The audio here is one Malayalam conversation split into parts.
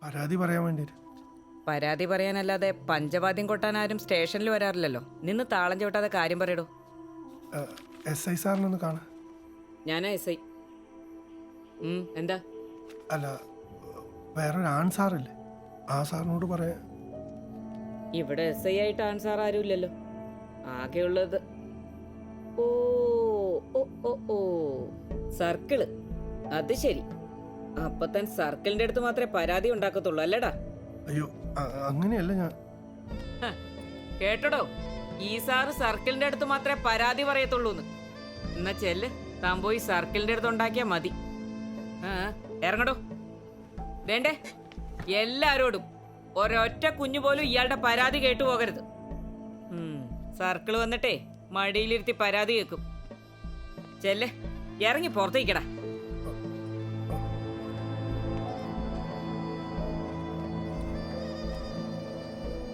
പരാതി പറയാൻ വേണ്ടിയിട്ട്. പരാതി പറയാനല്ലാതെ പഞ്ചവാദ്യം കൊട്ടാൻ ആരും സ്റ്റേഷനിൽ വരാറില്ലല്ലോ. നിന്ന് താളം ചവിട്ടാതെ കാര്യം പറയടോ. SI സാറിനൊന്ന് കാണാൻ. ഞാനാ SI. എന്താ? അല്ല, വേറൊരു ആൺ സാറില്ലേ, ആ സാറിനോട് പറയാൻ. ഇവിടെ SI ആയിട്ട് ആൺ സാർ ആരും ഇല്ലല്ലോ. ആകെയുള്ളത് ഓ ഓ ഓ ഓ സർക്കിള്. അത് ശരി. അപ്പൊ താൻ സർക്കിളിന്റെ അടുത്ത് മാത്രമേ പരാതി ഉണ്ടാക്കത്തുള്ളൂ അല്ലേടാ? അയ്യോ, അങ്ങനെയല്ല ഞാൻ. കേട്ടടോ, ഈ സാറ് സർക്കിളിന്റെ അടുത്ത് മാത്രമേ പരാതി പറയത്തുള്ളൂന്ന്. എന്നാ ചെല്ല്, താൻ പോയി സർക്കിളിന്റെ അടുത്ത് ഉണ്ടാക്കിയാ മതി. ഇറങ്ങടോ. വേണ്ടേ, എല്ലാരോടും ഒരൊറ്റ കുഞ്ഞു പോലും ഇയാളുടെ പരാതി കേട്ടു പോകരുത്. സർക്കിൾ വന്നിട്ടേ മടിയിലിരുത്തി പരാതി കേൾക്കും. ചെല്ല്, ഇറങ്ങി പുറത്തേക്കടാ.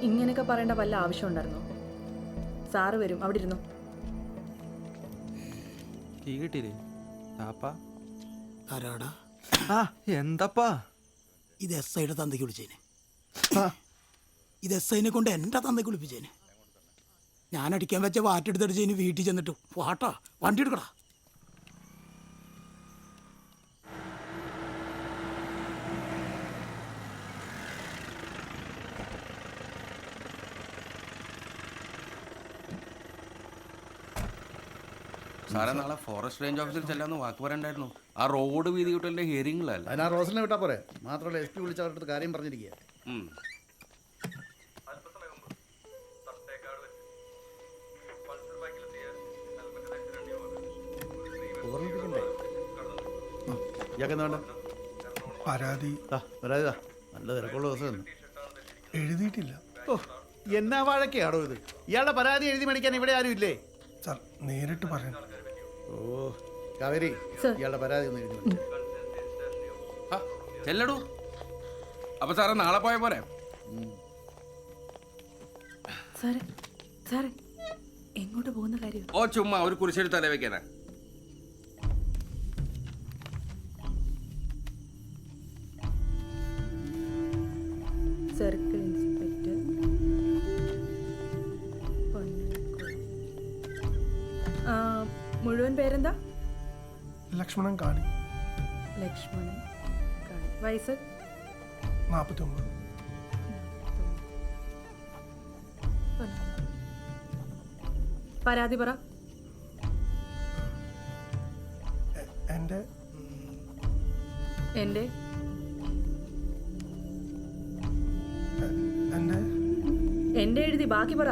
ഇങ്ങനെയൊക്കെ പറയേണ്ട വല്ല ആവശ്യം ഉണ്ടായിരുന്നോ? സാറ് വരും, അവിടെ ഇരുന്നോ. എന്താപ്പാ ഇത്? SIയുടെ തന്തയ്ക്ക് വിളിച്ചേനെ. ഇത് SIനെ കൊണ്ട് എൻ്റെ തന്തയ്ക്ക് വിളിപ്പിച്ചേനെ. ഞാൻ അടിക്കാൻ വെച്ച വാറ്റെടുത്തടിച്ചതിന് വീട്ടിൽ ചെന്നിട്ട് വാട്ടാ വണ്ടി എടുക്കടാ. സാറേ, നാളെ ഫോറസ്റ്റ് റേഞ്ച് ഓഫീസിൽ ചെല്ലാന്ന് വാക്ക് പറയണ്ടായിരുന്നു. ആ റോഡ് വീതി കൂട്ടലിന്റെ ഹിയറിംഗിലല്ല. അതിനാ റോസിനെ വിട്ടാ പോരെ. മാത്രമല്ല SP വിളിച്ച് അവരുടെ അടുത്ത് കാര്യം പറഞ്ഞിരിക്കുക. പരാതി നല്ല തിരക്കുള്ള ദിവസം എഴുതിയിട്ടില്ല. ഓ, എന്നാ വഴക്കാടോ ഇത്? ഇയാളുടെ പരാതി എഴുതി മേടിക്കാൻ ഇവിടെ ആരും ഇല്ലേ? സാർ, നേരിട്ട് പറയണം. ഓ കാവേരി, ഇയാളുടെ പരാതി ഒന്ന് എഴുതി ചെല്ലടൂ. അപ്പൊ സാറേ, നാളെ പോയ പോരെ? സാറേ, സാറേ, എങ്ങോട്ട് പോകുന്ന കാര്യം? ഓ, ചുമ്മാ ഒരു കുരിശെടുത്ത് തല വെക്കാനാ. സർക്കിൾ ഇൻസ്പെക്ടർ മുഴുവൻ പേരെന്താ? ലക്ഷ്മണൻ കാണി. ലക്ഷ്മണൻ കാണി. വയസ്സ്? 49. പരാതി പറ. എൻ്റെ എൻ്റെ എൻ്റെ എൻ്റെ എഴുതി ബാക്കി പറ.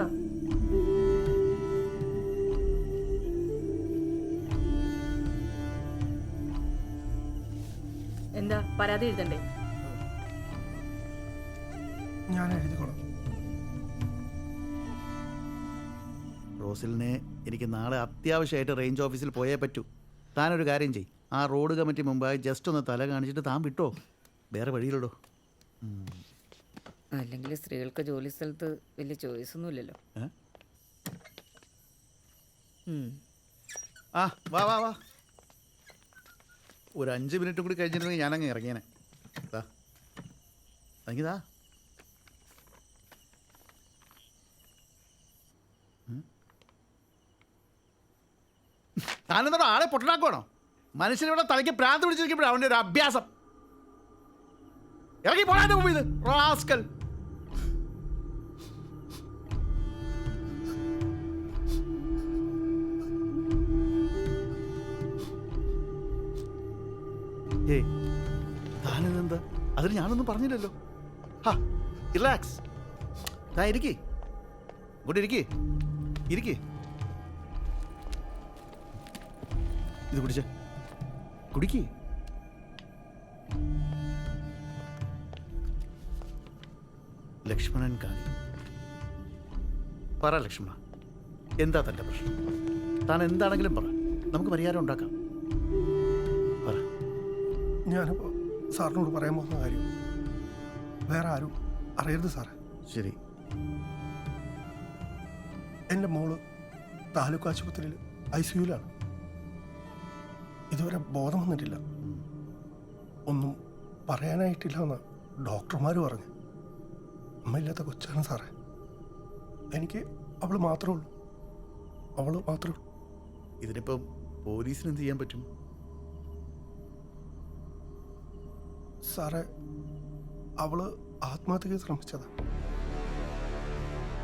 എന്താ പരാതി എഴുതണ്ടേ? ഞാൻ എഴുതിക്കോളാം. റോസിലിനെ എനിക്ക് നാളെ അത്യാവശ്യമായിട്ട് റേഞ്ച് ഓഫീസിൽ പോയേ പറ്റൂ. താനൊരു കാര്യം ചെയ്യും, ആ റോഡ് കമ്മിറ്റി മുമ്പായി ജസ്റ്റ് ഒന്ന് തല കാണിച്ചിട്ട് താൻ വിട്ടോ. വേറെ വഴിയിലോ. അല്ലെങ്കിൽ സ്ത്രീകൾക്ക് ജോലി സ്ഥലത്ത് വലിയ ചോയ്സ് ഒന്നും ഇല്ലല്ലോ. ആ വാ വാ വാ. ഒരു 5 മിനിറ്റും കൂടി കഴിഞ്ഞിരുന്നെങ്കിൽ ഞാനങ്ങ് ഇറങ്ങിയേനെ. അതെങ്കിതാ താനെന്താ ആളെ പൊട്ടനാക്കുവാണോ? മനുഷ്യനിവിടെ തലയ്ക്ക് പ്രാന്ത് പിടിച്ചിരിക്കുമ്പോഴാണ് അവൻ്റെ ഒരു അഭ്യാസം. ഇറങ്ങി പോകാൻ്റെ മുമ്പ് ഇത് റാസ്കൽ. ഏയ്, താനെന്താ? അതിന് ഞാനൊന്നും പറഞ്ഞില്ലല്ലോ. ഹാ, റിലാക്സ്. താ ഇരിക്കേ, ഇങ്ങോട്ട് ഇരിക്കേ, ഇരിക്കേ. ഇത് കുടിച്ച കുടിക്കേ. ലക്ഷ്മണൻ കാണി. പറ ലക്ഷ്മണ, എന്താ തൻ്റെ പ്രശ്നം? താൻ എന്താണെങ്കിലും പറ, നമുക്ക് പരിഹാരം ഉണ്ടാക്കാം. പറ. ഞാനിപ്പോൾ സാറിനോട് പറയാൻ പോകുന്ന കാര്യം വേറെ ആരും അറിയരുത് സാറേ. ശരി. എൻ്റെ മോള് താലൂക്ക് ആശുപത്രിയിൽ ICUലാണ്. ഇതുവരെ ബോധം വന്നിട്ടില്ല. ഒന്നും പറയാനായിട്ടില്ല എന്നാണ് ഡോക്ടർമാർ പറഞ്ഞു അമ്മയില്ലാത്ത കൊച്ചാണ് സാറേ. എനിക്ക് അവൾ മാത്രമേ ഉള്ളൂ, അവൾ മാത്രമേ ഉള്ളൂ. ഇതിനിപ്പം പോലീസിന് എന്ത് ചെയ്യാൻ പറ്റും? സാറേ, അവള് ആത്മഹത്യക്ക് ശ്രമിച്ചതാണ്.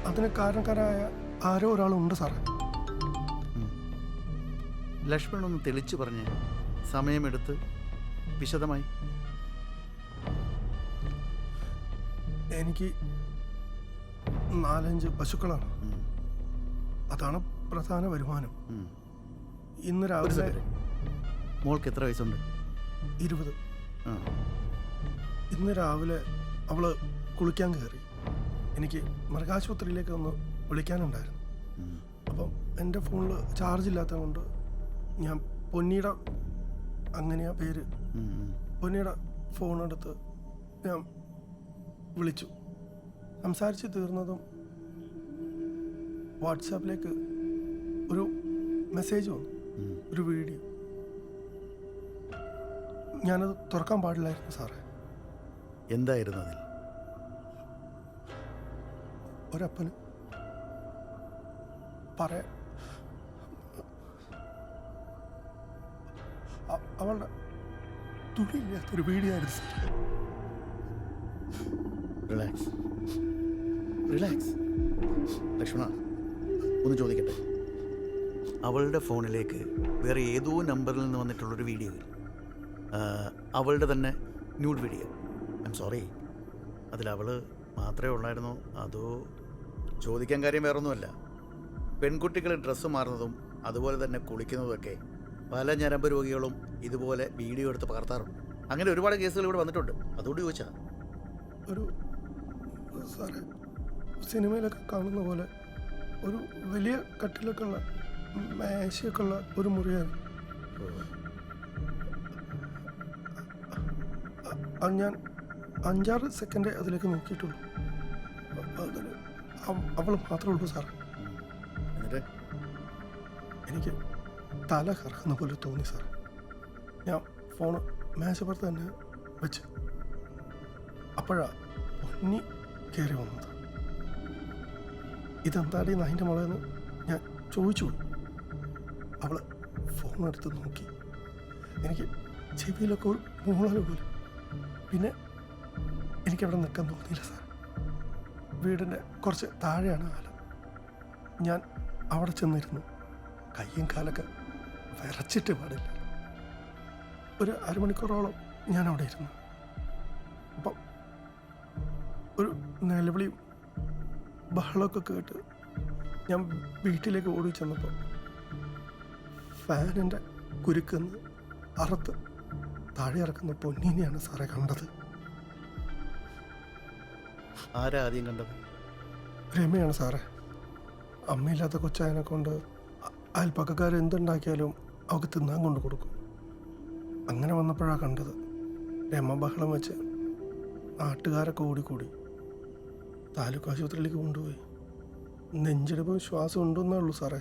അതിന് കാരണക്കാരായ ആരോ ഒരാളുണ്ട് സാറേ. ലക്ഷ്മൺ ഒന്ന് തെളിച്ചു പറഞ്ഞ് സമയമെടുത്ത് വിശദമായി. എനിക്ക് 4-5 പശുക്കളാണ്, അതാണ് പ്രധാന വരുമാനം. ഇന്ന് ഒരു രാവിലെ സെക്കൻഡ്. മോൾക്ക് എത്ര വയസ്സുണ്ട്? 20. ആ. ഇന്ന് രാവിലെ അവള് കുളിക്കാൻ കയറി. എനിക്ക് മൃഗാശുപത്രിയിലേക്ക് ഒന്ന് വിളിക്കാനുണ്ടായിരുന്നു. അപ്പം എൻ്റെ ഫോണിൽ ചാർജ് ഇല്ലാത്തത് കൊണ്ട് ഞാൻ പൊന്നിയുടെ, അങ്ങനെയാ പേര്, പൊന്നിയുടെ ഫോണെടുത്ത് ഞാൻ വിളിച്ചു. സംസാരിച്ച് തീർന്നതും വാട്സാപ്പിലേക്ക് ഒരു മെസ്സേജ് വന്നു, ഒരു വീഡിയോ. ഞാനത് തുറക്കാൻ പാടില്ലായിരുന്നു സാറേ. എന്തായിരുന്നു അതിൽ? ഒരപ്പന് പറയാൻ അവളുടെ തുണിയില്ലാത്തൊരു വീഡിയോ ആയിരുന്നു സാർ. Relax, relax. ലക്ഷ്മണ, ഒന്ന് ചോദിക്കട്ടെ. അവളുടെ ഫോണിലേക്ക് വേറെ ഏതോ നമ്പറിൽ നിന്ന് വന്നിട്ടുള്ളൊരു വീഡിയോ, അവളുടെ തന്നെ nude video. I'm sorry, അതിലവൾ മാത്രമേ ഉള്ളായിരുന്നോ അതോ? ചോദിക്കാൻ കാര്യം വേറൊന്നുമല്ല. പെൺകുട്ടികൾ ഡ്രസ്സ് മാറുന്നതും അതുപോലെ തന്നെ കുളിക്കുന്നതുമൊക്കെ പല ഞരമ്പ് രോഗികളും ഇതുപോലെ വീഡിയോ എടുത്ത് പകർത്താറുണ്ട്. അങ്ങനെ ഒരുപാട് കേസുകൾ ഇവിടെ വന്നിട്ടുണ്ട്. അതുകൊണ്ട് ചോദിച്ചാ. ഒരു സാറേ, സിനിമയിലൊക്കെ കാണുന്ന പോലെ ഒരു വലിയ കട്ടിലൊക്കെ ഉള്ള, മേശയൊക്കെ ഉള്ള ഒരു മുറിയാണ്. ഞാൻ 5-6 സെക്കൻഡ് അതിലേക്ക് നോക്കിയിട്ടുള്ളൂ. അതിൽ അവൾ മാത്രമേ ഉള്ളൂ സാറേ. എന്നിട്ട് എനിക്ക് തല കറക്കുന്ന പോലെ തോന്നി സാറേ. ഞാൻ ഫോണ് മേശപ്പുറത്ത് തന്നെ വെച്ച് അപ്പോഴാ പൊന്നി കയറി വന്നത്. ഇതെന്താടി നായിൻ്റെ മുളയെന്ന് ഞാൻ ചോദിച്ചു. അവൾ ഫോണെടുത്ത് നോക്കി. എനിക്ക് ചെവിയിലൊക്കെ ഒരു മൂളൽ പോലെ. പിന്നെ എനിക്കവിടെ നിൽക്കാൻ തോന്നിയില്ല സാർ. വീടിൻ്റെ കുറച്ച് താഴെയാണ് ആല. ഞാൻ അവിടെ ചെന്നിരുന്നു. കയ്യും കാലൊക്കെ വിറച്ചിട്ട് പാടില്ല. ഒരു അരമണിക്കൂറോളം ഞാൻ അവിടെ ഇരുന്നു. അപ്പം ഒരു നിലവിളിയും ബഹളമൊക്കെ കേട്ട് ഞാൻ വീട്ടിലേക്ക് ഓടി ചെന്നപ്പോൾ ഫാനിൻ്റെ കുരുക്കുന്ന് അറുത്ത് താഴെ ഇറക്കുന്ന പൊന്നീനെയാണ് സാറേ കണ്ടത്. ആരാ ആദ്യം കണ്ടത്? രമയാണ് സാറേ. അമ്മയില്ലാത്ത കൊച്ചായനെ കൊണ്ട് അയൽപ്പക്കക്കാർ എന്തുണ്ടാക്കിയാലും അവൾക്ക് തിന്നാൻ കൊണ്ട് കൊടുക്കും. അങ്ങനെ വന്നപ്പോഴാണ് കണ്ടത്. രമ ബഹളം വെച്ച് നാട്ടുകാരൊക്കെ ഓടിക്കൂടി താലൂക്ക് ആശുപത്രിയിലേക്ക് കൊണ്ടുപോയി. നെഞ്ചെടുപ്പും ശ്വാസം ഉണ്ടെന്നേ ഉള്ളൂ സാറേ.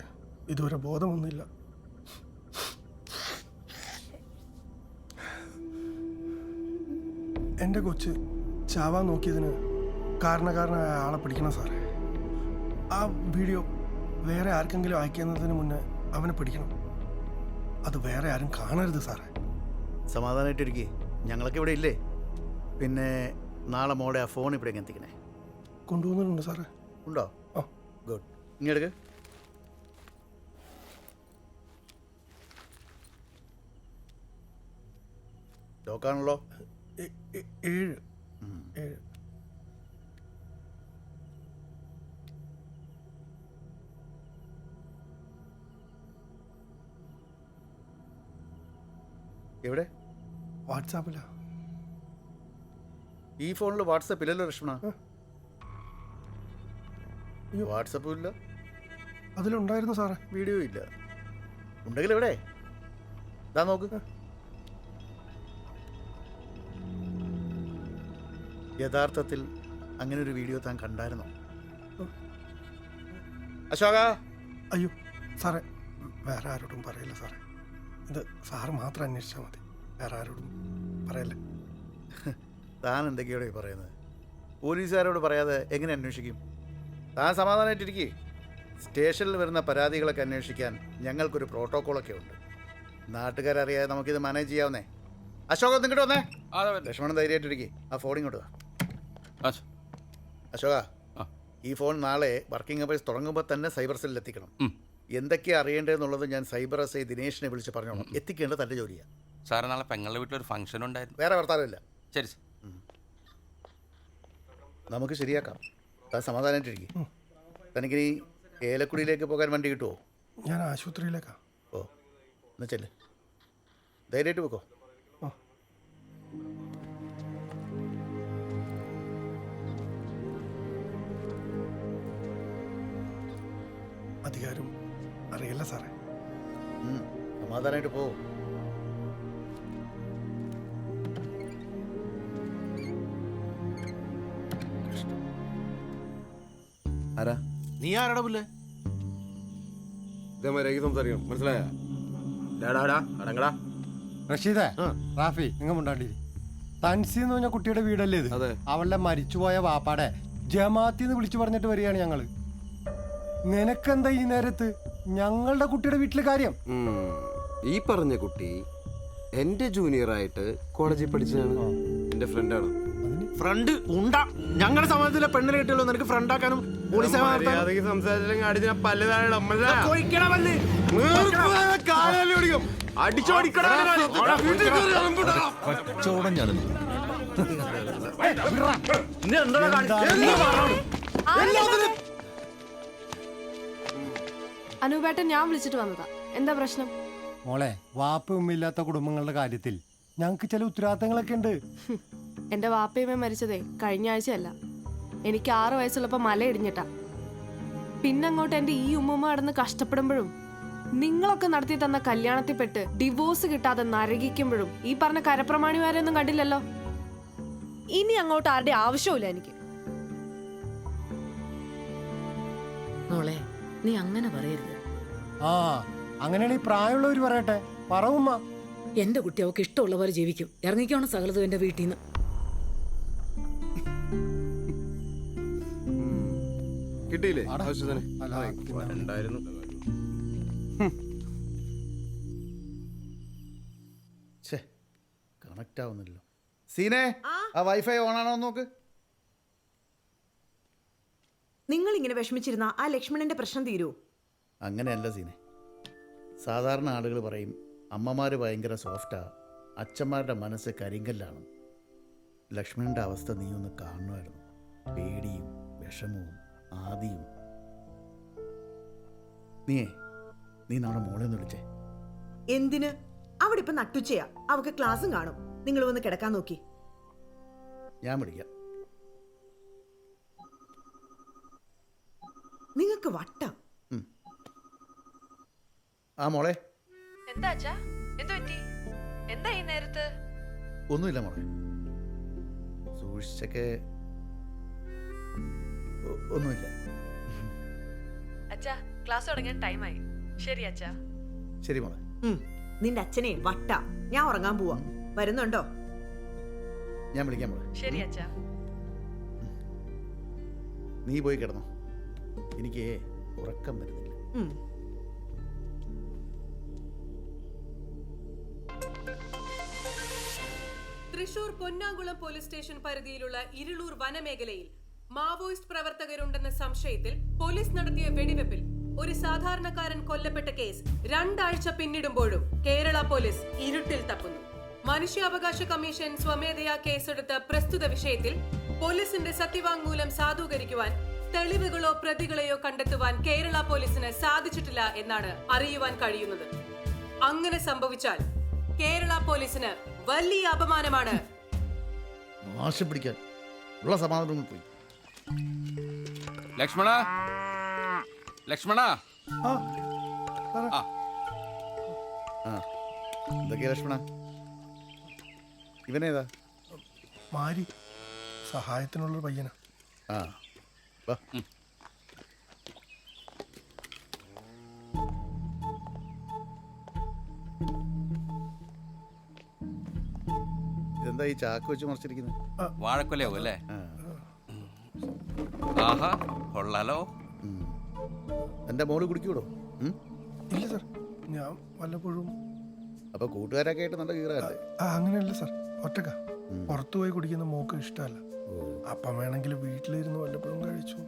ഇതുവരെ ബോധമൊന്നുമില്ല. എൻ്റെ കൊച്ച് ചാവാൻ നോക്കിയതിന് കാരണക്കാരനായ ആളെ പിടിക്കണം സാറേ. ആ വീഡിയോ വേറെ ആർക്കെങ്കിലും അയക്കുന്നതിന് മുന്നേ അവനെ പിടിക്കണം. അത് വേറെ ആരും കാണരുത് സാറേ. സമാധാനമായിട്ടിരിക്കേ, ഞങ്ങളൊക്കെ ഇവിടെ ഇല്ലേ. പിന്നെ നാളെ മോടെ ആ ഫോൺ ഇവിടെ എത്തിക്കണേ. കൊണ്ടുപോകുന്നുണ്ട് സാറേ. ഉണ്ടോ? ആ, ഗുഡ്. ഇങ്ങെടുക്ക്. ലോക്കാണല്ലോ. 7. എവിടെ? വാട്സാപ്പിലാ. ഈ ഫോണിൽ വാട്സപ്പ് ഇല്ലല്ലോ ലക്ഷ്മണ. അയ്യോ. വാട്സപ്പും ഇല്ല, അതിലുണ്ടായിരുന്നു സാറേ. വീഡിയോ ഇല്ല. ഉണ്ടെങ്കിൽ എവിടെ? ഇതാ നോക്ക്. യഥാർത്ഥത്തിൽ അങ്ങനെ ഒരു വീഡിയോ താൻ കണ്ടായിരുന്നോ? അശോക, അയ്യോ സാറേ, വേറെ ആരോടും പറയില്ല സാറേ. ഇത് സാറ് മാത്രം അന്വേഷിച്ചാൽ മതി. വേറെ ആരോടും പറയല്ലേ. താൻ എന്തൊക്കെയോടെ പറയുന്നത്? പോലീസുകാരോട് പറയാതെ എങ്ങനെ അന്വേഷിക്കും? താൻ സമാധാനമായിട്ടിരിക്കേ. സ്റ്റേഷനിൽ വരുന്ന പരാതികളൊക്കെ അന്വേഷിക്കാൻ ഞങ്ങൾക്കൊരു പ്രോട്ടോക്കോളൊക്കെ ഉണ്ട്. നാട്ടുകാരറിയാതെ നമുക്കിത് മാനേജ് ചെയ്യാവുന്നേ. അശോക നിങ്ങോട്ട് വന്നേ. ലക്ഷ്മണൻ ധൈര്യമായിട്ടിരിക്കേ. ആ ഫോൺ ഇങ്ങോട്ട് വാ. അശോക, ഈ ഫോൺ നാളെ വർക്കിംഗ് അവേഴ്സ് തുടങ്ങുമ്പോൾ തന്നെ സൈബർ സെല്ലിൽ എത്തിക്കണം. എന്തൊക്കെയാണ് അറിയേണ്ടതെന്നുള്ളത് ഞാൻ സൈബർ എസ് ഐ ദിനേശിനെ വിളിച്ച് പറഞ്ഞോളാം. എത്തിക്കേണ്ടത് തൻ്റെ ജോലിയാണ്. സാറേ, നാളെ പെങ്ങളുടെ വീട്ടിലൊരു ഫംഗ്ഷൻ ഉണ്ടായിരുന്നു. വേറെ വർത്താനമില്ല. ശരി സാർ. നമുക്ക് ശരിയാക്കാം. താൻ സമാധാനമായിട്ടിരിക്കും. തനിക്കിനി ഏലക്കുടിയിലേക്ക് പോകാൻ വണ്ടി കിട്ടുമോ? ഞാൻ ആശുപത്രിയിലേക്കാ. ഓ, എന്നാ ചെല്ല്. ധൈര്യമായിട്ട് വെക്കോ. അധികാരം അറിയില്ല സാറേ. സമാധാനമായിട്ട് പോ. ആരാ നീ ആരാടാ പുല്ലേ? ഇതേമാതിരി സംസാരിക്കണം, മനസ്സിലായ? അടങ്ങടാ. റഷീദേ, റാഫി, നിങ്ങൾ മുണ്ടാണ്ടിരി. തൻസി എന്ന് പറഞ്ഞ കുട്ടിയുടെ വീടല്ലേ ഇത്? അതെ. അവളുടെ മരിച്ചുപോയ വാപ്പാടെ ജമാത്തിന്ന് വിളിച്ചു പറഞ്ഞിട്ട് വരികയാണ് ഞങ്ങള്. നിനക്കെന്താ ഈ നേരത്ത് ഞങ്ങളുടെ കുട്ടിയുടെ വീട്ടിലെ കാര്യം? ഈ പറഞ്ഞ കുട്ടി എന്റെ ജൂനിയറായിട്ട് കോളേജിൽ പഠിച്ചതാണ്. എന്റെ ഫ്രണ്ടാണ്. ഫ്രണ്ട് ഉണ്ടാ. ഞങ്ങളുടെ സമാജത്തിലെ പെണ്ണിനെ കിട്ടിയല്ലോ നിനക്ക് ഫ്രണ്ടാക്കാനും അനൂപേട്ടൻ ഞാൻ വിളിച്ചിട്ട് വന്നതാ. എന്താ പ്രശ്നം? മോളെ, വാപ്പ ഉമ്മയില്ലാത്ത കുടുംബങ്ങളുടെ കാര്യത്തിൽ ഞങ്ങൾക്ക് ചില ഉത്തരവാദിത്തങ്ങളൊക്കെ ഉണ്ട്. എന്റെ വാപ്പയമ്മ മരിച്ചതേ കഴിഞ്ഞ ആഴ്ചയല്ല. എനിക്ക് 6 വയസ്സുള്ളപ്പോ മല ഇടിഞ്ഞിട്ടാ. പിന്നങ്ങോട്ട് എന്റെ ഈ ഉമ്മമ്മ കടന്ന് കഷ്ടപ്പെടുമ്പോഴും നിങ്ങളൊക്കെ നടത്തി തന്ന കല്യാണത്തിൽ പെട്ട് ഡിവോഴ്സ് കിട്ടാതെ നരകിക്കുമ്പോഴും ഈ പറഞ്ഞ കരപ്രമാണിമാരെയൊന്നും കണ്ടില്ലല്ലോ. ഇനി അങ്ങോട്ട് ആരുടെ ആവശ്യമില്ല എനിക്ക്. മോളെ, നീ അങ്ങനെ പറയരുത്. ആ, അങ്ങനെയാണെങ്കിൽ പ്രായമുള്ളവർ പറയട്ടെ. പറവുമ്മ. എന്റെ കുട്ടി അവൾക്ക് ഇഷ്ടമുള്ള പോലെ ജീവിക്കും. ഇറങ്ങിക്കോണം സകലതും എന്റെ വീട്ടിൽ നിന്ന്. കിട്ടിയില്ലേ? കണക്ട് ആവുന്നില്ലല്ലോ. സീനെ, ആ വൈഫൈ ഓൺ ആണോ നോക്ക്. നിങ്ങൾ ഇങ്ങനെ വിഷമിച്ചിരുന്ന ആ ലക്ഷ്മണന്റെ പ്രശ്നം തീരുമോ? അങ്ങനെയല്ല സീനെ. സാധാരണ ആളുകൾ പറയും അമ്മമാർ ഭയങ്കര സോഫ്റ്റാ, അച്ഛന്മാരുടെ മനസ്സ് കരിങ്കല്ലാണ്. ലക്ഷ്മണൻ്റെ അവസ്ഥ നീ ഒന്ന് കാണുമായിരുന്നു. പേടിയും വിഷമവും ആദിയും. നീ നമ്മുടെ മോളെ ഒന്ന് വിളിച്ചേ. എന്തിന്? അവിടെ ഇപ്പൊ നട്ടുച്ചയാ. അവക്ക് ക്ലാസ്സും കാണും. നിങ്ങൾ വന്ന് കിടക്കാൻ നോക്കി. ഞാൻ വിളിക്കാം. നിങ്ങൾക്ക് വട്ടം. ആ മോളെ. എന്താ എന്താ ഈ നേരത്ത്? ഒന്നുമില്ല മോളെ, സൂക്ഷിച്ചൊക്കെ. ഒന്നുമില്ല. അച്ഛാ, ക്ലാസ് തുടങ്ങാൻ ടൈമായി. ശരി അച്ഛാ. ശരി മോളെ. നിന്റെ അച്ഛനെ വട്ട. ഞാൻ ഉറങ്ങാൻ പോവാ. വരുന്നുണ്ടോ? ഞാൻ വിളിക്കാം മോളെ. ശരി അച്ഛാ. നീ പോയി കിടന്നോ. എനിക്ക് ഉറക്കം വരുന്നില്ല. തൃശൂർ പൊന്നാങ്കുളം പോലീസ് സ്റ്റേഷൻ പരിധിയിലുള്ള ഇരുളൂർ വനമേഖലയിൽ മാവോയിസ്റ്റ് പ്രവർത്തകരുണ്ടെന്ന സംശയത്തിൽ പോലീസ് നടത്തിയ വെടിവെപ്പിൽ ഒരു സാധാരണക്കാരൻ കൊല്ലപ്പെട്ട കേസ് 2 ആഴ്ച പിന്നിടുമ്പോഴും കേരള പോലീസ് ഇരുട്ടിൽ തപ്പുന്നു. മനുഷ്യാവകാശ കമ്മീഷൻ സ്വമേധയാ കേസെടുത്ത പ്രസ്തുത വിഷയത്തിൽ പോലീസിന്റെ സത്യവാങ്മൂലം സാധൂകരിക്കുവാൻ തെളിവുകളോ പ്രതികളെയോ കണ്ടെത്തുവാൻ കേരള പോലീസിന് സാധിച്ചിട്ടില്ല എന്നാണ് അറിയുവാൻ കഴിയുന്നത്. അങ്ങനെ സംഭവിച്ചാൽ കേരള പോലീസിന് വലിയ അപമാനമാണ്. നാശം പിടിക്കാൻ ഉള്ള സമാധാനം പോയി. ലക്ഷ്മണ, ലക്ഷ്മണ. എന്തൊക്കെയാ ലക്ഷ്മണ? ഇവനേതാ? മാരി, സഹായത്തിനുള്ളൊരു പയ്യനാ. വാ. ഇതെന്താ ഈ ചാക്ക് വെച്ച് മറിച്ചിരിക്കുന്നത്? വാഴക്കൊലയാവും അല്ലേ? ആ. ആഹാ കൊള്ളാലോ. എൻ്റെ മോള് കുടിക്കൂടോ? ഇല്ല സാർ, ഞാൻ വല്ലപ്പോഴും. അപ്പൊ കൂട്ടുകാരൊക്കെ ആയിട്ട് നല്ല കീറല്ലേ? അങ്ങനെയല്ല സാർ, ഒറ്റക്ക പുറത്തു പോയി കുടിക്കുന്ന മോക്ക് ഇഷ്ടമല്ല. അപ്പം വേണമെങ്കിൽ വീട്ടിലിരുന്ന് വല്ലപ്പോഴും കഴിച്ചു.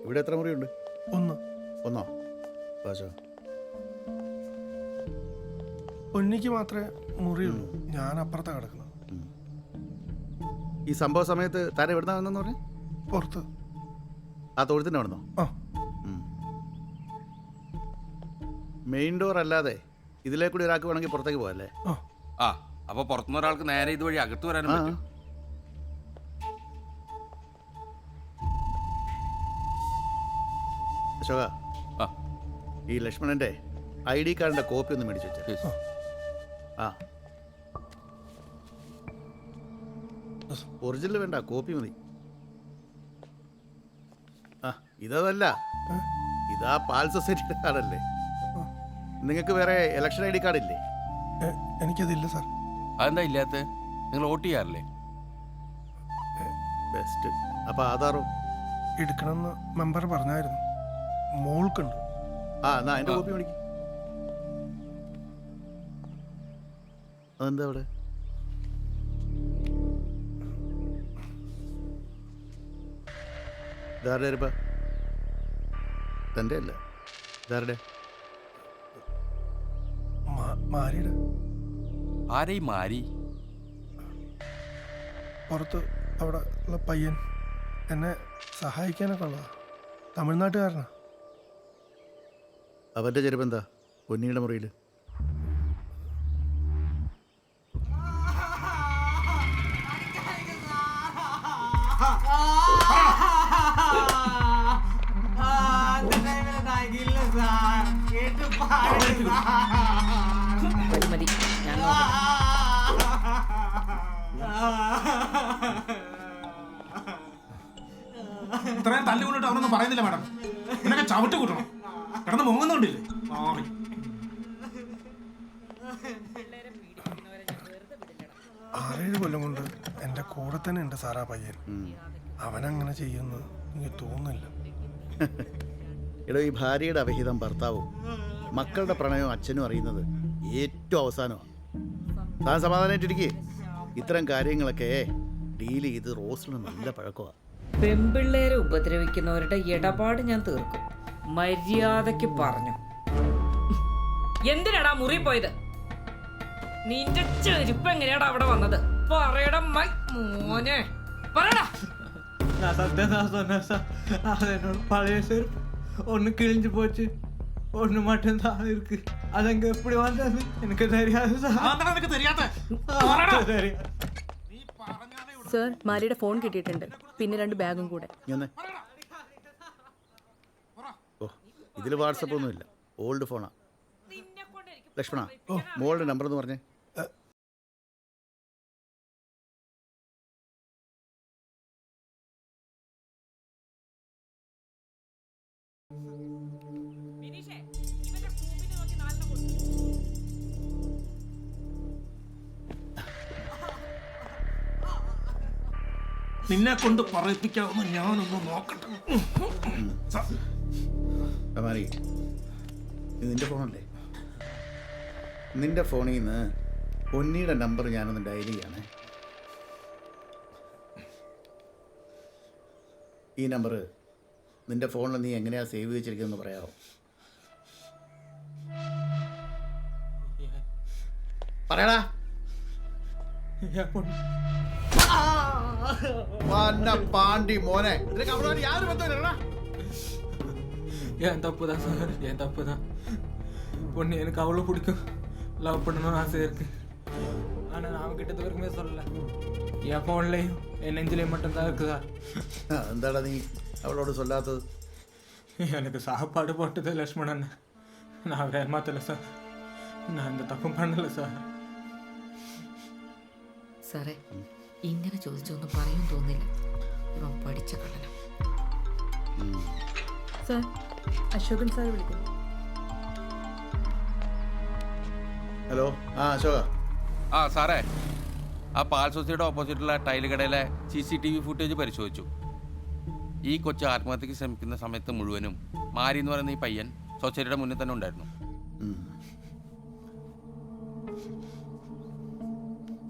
ഇവിടെ എത്ര മുറിയുണ്ട്? ഒന്നോ? പാശോ പൊന്നിക്ക് മാത്രമേ മുറിയുള്ളൂ, ഞാൻ അപ്പുറത്താ കിടക്കുന്നത്. ഈ സംഭവ സമയത്ത് താൻ എവിടുന്നാ വന്നെന്ന് പറഞ്ഞു? പുറത്ത്. ആ തൊഴുത്തിൻ്റെ അവിടുന്നോ? ആ. മെയിൻ ഡോർ അല്ലാതെ ഇതിലേ കൂടി ഒരാൾക്ക് വേണമെങ്കിൽ പുറത്തേക്ക് പോകല്ലേ? ആ അപ്പൊ പുറത്തുനിന്ന് ഒരാൾക്ക് നേരെ ഇതുവഴി അകത്ത് വരാനും പറ്റും. അശോക, ഈ ലക്ഷ്മണന്റെ ID കാർഡിന്റെ കോപ്പി ഒന്ന് മേടിച്ചു വെച്ചാൽ. ആ ഒറിജിനൽ വേണ്ട, കോപ്പി മതി. ആ ഇതല്ല, ഇതാ പാൽ സൊസൈറ്റിയുടെ കാർഡല്ലേ. നിങ്ങൾക്ക് വേറെ ഇലക്ഷൻ ID കാർഡില്ലേ? എനിക്കതില്ല സാർ. അതെന്താ ഇല്ലാത്ത? നിങ്ങൾ വോട്ട് ചെയ്യാറില്ലേ? ബെസ്റ്റ്. അപ്പൊ ആധാറോ? എടുക്കണമെന്ന് മെമ്പർ പറഞ്ഞായിരുന്നു. മോൾക്കുണ്ട്. ആ എന്നാ എൻ്റെ കോപ്പി മേടിക്കും. അതെന്താ അവിടെ? ഇതാരുടെ അരിപ്പ? തൻ്റെ അല്ല, ഇതാരുടെ? മാരിയുടെ. ആരെ മാരി? പുറത്ത് അവിടെ ഉള്ള പയ്യൻ എന്നെ സഹായിക്കാനൊക്കെ ഉള്ളതാ. തമിഴ്നാട്ടുകാരനാ. അവൻ്റെ ചെരുപ്പ് എന്താ പൊന്നിയുടെ മുറിയിൽ? മതി, ഞാൻ ഇത്രയും തല്ലി കൊണ്ടിട്ട് അവനൊന്നും പറയുന്നില്ല മാഡം. നിനക്ക് ചവിട്ട് കൂട്ടണം, കിടന്ന് മുങ്ങുന്നുണ്ടില്ലേ? 6-7 കൊല്ലം കൊണ്ട് എൻ്റെ കൂടെ തന്നെ ഉണ്ട് സാറാ പയ്യൻ. അവനങ്ങനെ ചെയ്യുമെന്ന് എനിക്ക് തോന്നുന്നില്ല. എടോ, ഈ ഭാര്യയുടെ അവിഹിതം ഭർത്താവും മക്കളുടെ പ്രണയവും അച്ഛനും അറിയുന്നത് ഏറ്റവും അവസാനമാണ്. താൻ സമാധാനമായിട്ടിരിക്കേ. ഇത്തരം കാര്യങ്ങളൊക്കെ ഡീൽ ചെയ്ത് റോസിന് നല്ല പഴക്കമാണ്. പെൺപിള്ളേരെ ഉപദ്രവിക്കുന്നവരുടെ ഇടപാട് ഞാൻ തീർക്കും. മര്യാദക്ക് പറഞ്ഞു. എന്തിനാടാ മുറി പോയത്? നിന്റെ ചെരുപ്പ് എങ്ങനെയാടാ അവിടെ വന്നത്? പറയടാ മോനെ, പറയടാ. பழைய செருப்பு ஒன்று கிழிஞ்சு போச்சு, ஒன்று மட்டும்தான் இருக்கு. அது அங்கே எப்படி வந்தது எனக்கு தெரியாது சார். எனக்கு தெரியாத സർ, മാരിയുടെ ഫോൺ കിട്ടിയിട്ടുണ്ട്, പിന്നെ 2 ബാഗും കൂടെ. ഓ, ഇതിൽ വാട്സപ്പ് ഒന്നുമില്ല, ഓൾഡ് ഫോണാ. ലക്ഷ്മണ, മോളുടെ നമ്പർ എന്ന് പറഞ്ഞേ. നിന്നെ കൊണ്ട് പറയിപ്പിക്കാവുന്ന ഞാനൊന്ന് നോക്കട്ടെ. മാറി, ഇത് നിന്റെ ഫോണല്ലേ? നിന്റെ ഫോണിൽ നിന്ന് പൊന്നിയുടെ നമ്പർ ഞാനൊന്ന് ഡയൽ ചെയ്യണേ. ഈ നമ്പർ നിന്റെ ഫോണിൽ നീ എങ്ങനെയാ സേവ് വെച്ചിരിക്കുന്നതെന്ന് പറയാമോ? പറയടാ. പാണ്ടി മോനെ, യാതൊരു ബന്ധമില്ലടാ. என் தப்பு தான் சார், என் தப்பு தான். பொண்ணு எனக்கு அவ்வளோ பிடிக்கும், லவ் பண்ணணும்னு ஆசையாக இருக்கு. ஆனால் நான் அவன்கிட்ட வரைக்குமே சொல்லலை. என் ஃபோன்லேயும் என் நெஞ்சிலையும் மட்டும்தான் இருக்கு சார். എന്താടാ നീ അവളോട് சொல்லாത്തത്? எனக்கு சாப்பாடு போட்டது லக்ஷ்மணன், நான் அவரை ஏமாத்தலை சார். நான் இந்த தப்பு பண்ணலை சார். സാറേ, ഇങ്ങനെ ചോദിച്ചൊന്നും പറയും തോന്നില്ല. ഇവൻ പഠിച്ച കള്ളനം. സർ, അശോകൻ സാർ വിളിക്കുന്നു. ഹലോ. ആ അശോക. ആ സാറേ, ആ പാൽ സൊസൈറ്റിയുടെ ഓപ്പോസിറ്റുള്ള ടൈല് കടയിലെ CCTV ഫുട്ടേജ് പരിശോധിച്ചു. ഈ കൊച്ചു ആത്മഹത്യക്ക് ശ്രമിക്കുന്ന സമയത്ത് മുഴുവനും മാരി എന്ന് പറയുന്ന ഈ പയ്യൻ സൊസൈറ്റിയുടെ മുന്നിൽ തന്നെ ഉണ്ടായിരുന്നു.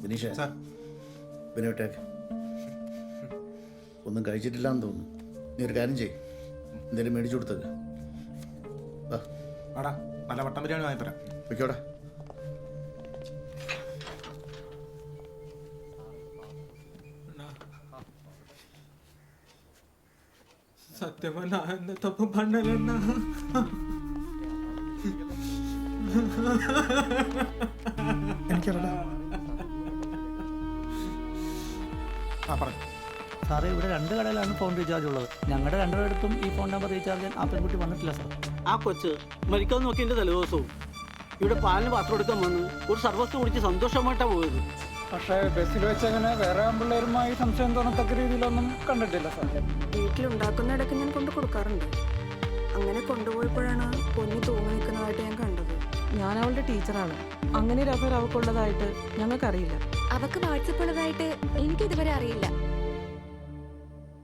ദിനീഷേ, പിന്നെ വിട്ടേക്ക്. ഒന്നും കഴിച്ചിട്ടില്ലാന്ന് തോന്നുന്നു. നീ ഒരു കാര്യം ചെയ്യ്, എന്തേലും മേടിച്ചു കൊടുത്തത്. നല്ല വട്ടം ബിരിയാണി വാങ്ങിത്തരാം. വെക്കോടാ. സത്യമാ ഞാൻ എന്താ തപ്പ് പണ്ണലണ്ണ. എനിക്കറിയില്ല. ആ പറഞ്ഞു. സാറേ, ഇവിടെ 2 കടയിലാണ് ഫോൺ റീചാർജ് ഉള്ളത്. ഞങ്ങളുടെ 2 അടുത്തും ഈ ഫോൺ നമ്പർ റീചാർജ് ചെയ്യാൻ ആ പെൺകുട്ടി വന്നിട്ടില്ല സാർ. ആ കൊച്ച് മരിക്കാൻ നോക്കിയതിൻ്റെ തലേദിവസവും ഇവിടെ പാലിന് പാത്രം എടുക്കാൻ വന്ന് ഒരു സർവസ്വം കുടിച്ച് സന്തോഷമായിട്ടാണ് പോയത്. പക്ഷേ ബസ്സിൽ വെച്ച് അങ്ങനെ വേറെ ആമ്പിള്ളേരുമായി സംശയം തോന്നത്തക്ക രീതിയിലൊന്നും കണ്ടിട്ടില്ല സാർ. വീട്ടിലുണ്ടാക്കുന്ന ഇടയ്ക്ക് ഞാൻ കൊണ്ട് കൊടുക്കാറുണ്ട്. അങ്ങനെ കൊണ്ടുപോയപ്പോഴാണ് പൊന്നി തൂങ്ങി നിൽക്കുന്നതായിട്ട് ഞാൻ കണ്ടത്. ഞാൻ അവളുടെ ടീച്ചറാണ്. അങ്ങനെ ഒരു അഫയർ അവൾക്കുള്ളതായിട്ട് ഞങ്ങൾക്കറിയില്ല. അവക്ക് വാട്സപ്പ് ഉള്ളതായിട്ട് എനിക്കിതുവരെ അറിയില്ല.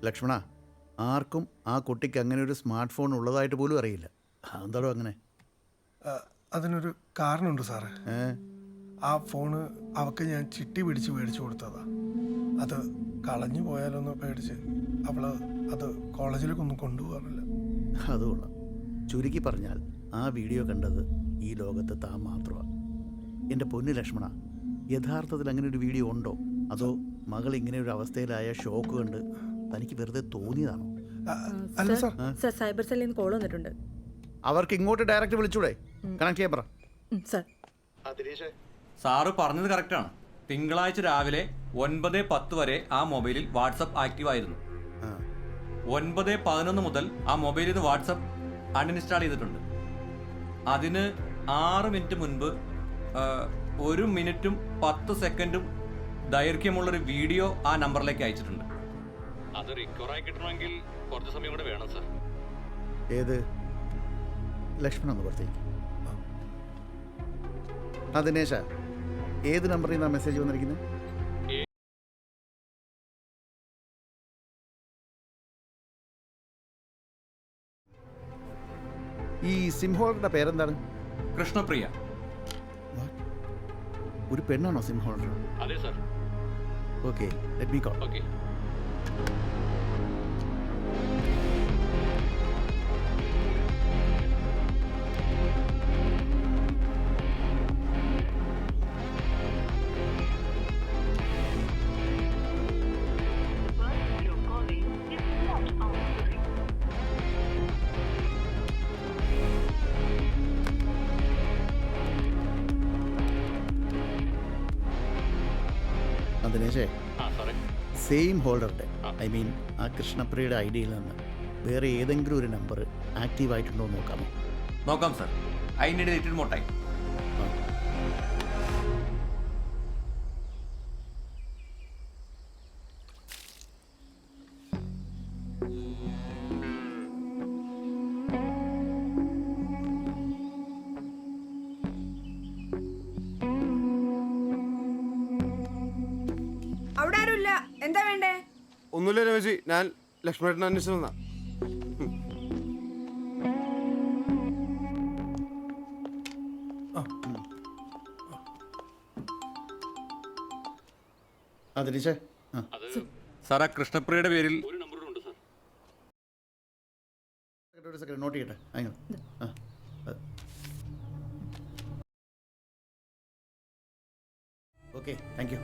ലക്ഷ്മണ, ആർക്കും ആ കുട്ടിക്ക് അങ്ങനെ ഒരു സ്മാർട്ട് ഫോൺ ഉള്ളതായിട്ട് പോലും അറിയില്ല. എന്താണോ അങ്ങനെ? അതിനൊരു കാരണമുണ്ട് സാറേ. ആ ഫോണ് അവൾക്ക് ഞാൻ ചിട്ടി പിടിച്ച് മേടിച്ചു കൊടുത്തതാ. അത് കളഞ്ഞു പോയാലൊന്ന് പേടിച്ച് അവള് അത് കോളേജിലേക്കൊന്നും കൊണ്ടുപോകാറില്ല. അതുകൊള്ളാം. ചുരുക്കി പറഞ്ഞാൽ ആ വീഡിയോ കണ്ടത് ഈ ലോകത്ത് താൻ മാത്രമാണ്. എൻ്റെ പൊന്നു ലക്ഷ്മണ, യഥാർത്ഥത്തിൽ അങ്ങനെ ഒരു വീഡിയോ ഉണ്ടോ, അതോ മകൾ ഇങ്ങനെ ഒരു അവസ്ഥയിലായ ഷോക്ക് കണ്ട് തനിക്ക് വെറുതെ തോന്നിയതാണോ? അല്ല സാർ, സൈബർ സെല്ലിൽ നിന്ന് കോൾ വന്നിട്ടുണ്ട്. അവർക്ക് ഇങ്ങോട്ട് ഡയറക്റ്റ് വിളിച്ചൂടെ? കണക്ട് ചെയ്യാൻ പറ. സാർ, സാറ് പറഞ്ഞത് കറക്റ്റാണ്. തിങ്കളാഴ്ച രാവിലെ 9:10 വരെ ആ മൊബൈലിൽ വാട്സപ്പ് ആക്റ്റീവ് ആയിരുന്നു. 9:11 മുതൽ ആ മൊബൈലിൽ നിന്ന് വാട്സപ്പ് അൺഇൻസ്റ്റാൾ ചെയ്തിട്ടുണ്ട്. അതിന് 6 മിനിറ്റ് മുൻപ് 1 മിനിറ്റും 10 സെക്കൻഡും ദൈർഘ്യമുള്ളൊരു വീഡിയോ ആ നമ്പറിലേക്ക് അയച്ചിട്ടുണ്ട്. അത് റിക്കവർ ആയി കിട്ടണമെങ്കിൽ കുറച്ച് സമയം കൂടെ വേണം സാർ. ഏത് ലക്ഷ്മണ ഒന്ന് പുറത്തേക്ക്. ദിനേശ, ഏത് നമ്പറിൽ നിന്നാണ് മെസ്സേജ് വന്നിരിക്കുന്നത്? ഈ സിം ഹോൾഡറുടെ പേരെന്താണ്? കൃഷ്ണപ്രിയ. ഒരു പെണ്ണാണോ സിം ഹോൾഡർ? അതെ sir. Okay, let me call. Okay. ദിനേശേ, സെയിം ഹോൾഡറുടെ ആ കൃഷ്ണപ്രിയയുടെ ഐഡിയയിൽ നിന്ന് വേറെ ഏതെങ്കിലും ഒരു നമ്പർ ആക്റ്റീവ് ആയിട്ടുണ്ടോ എന്ന് നോക്കാമോ? നോക്കാം sir. I need little more time. അവിടെ ആരുമില്ല. എന്താ വേണ്ടേ? ഒന്നുമില്ല രമേശി, ഞാൻ ലക്ഷ്മണേട്ടനെ അന്വേഷിച്ചു വന്നാ. ദിനേശേ, സാർ, ആ കൃഷ്ണപ്രിയയുടെ പേരിൽ ഒരു സെക്കൻഡ് നോട്ട് ചെയ്യട്ടെ. Okay, thank you.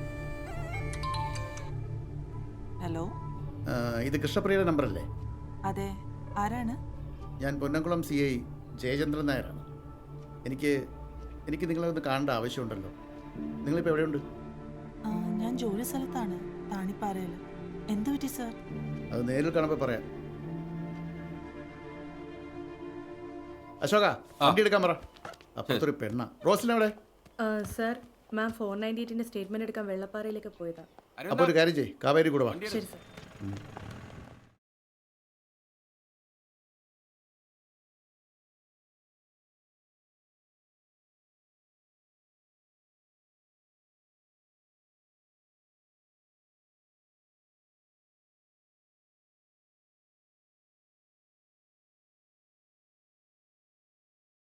ഹലോ, ഇത് കൃഷ്ണപ്രിയയുടെ നമ്പറല്ലേ? അതെ. ആരാണ്? ഞാൻ പൊന്നംകുളം CI ജയചന്ദ്രൻ നായരാണ്. എനിക്ക് നിങ്ങളെ ഒന്ന് കാണേണ്ട ആവശ്യമുണ്ടല്ലോ. നിങ്ങളിപ്പോൾ എവിടെയുണ്ട്? ഞാൻ ജോലി സ്ഥലത്താണ്, താണിപ്പാറയിൽ. എന്ത് പറ്റി സാർ? അത് നേരിൽ കാണുമ്പോൾ പറയാം. അശോക, വണ്ടി എടുക്കാൻ പറ. അപ്പുറത്തൊരു പെണ്ണ. റോസ്ലിനെവിടെ? സാർ, മാം 498ന്റെ സ്റ്റേറ്റ്മെന്റ് എടുക്കാൻ വെള്ളപ്പാറയിലേക്ക് പോയതാ. അപ്പോൾ ഒരു കാര്യം ചെയ്യ്, കാവേരി കൂടെ വാ. ശരി സാർ.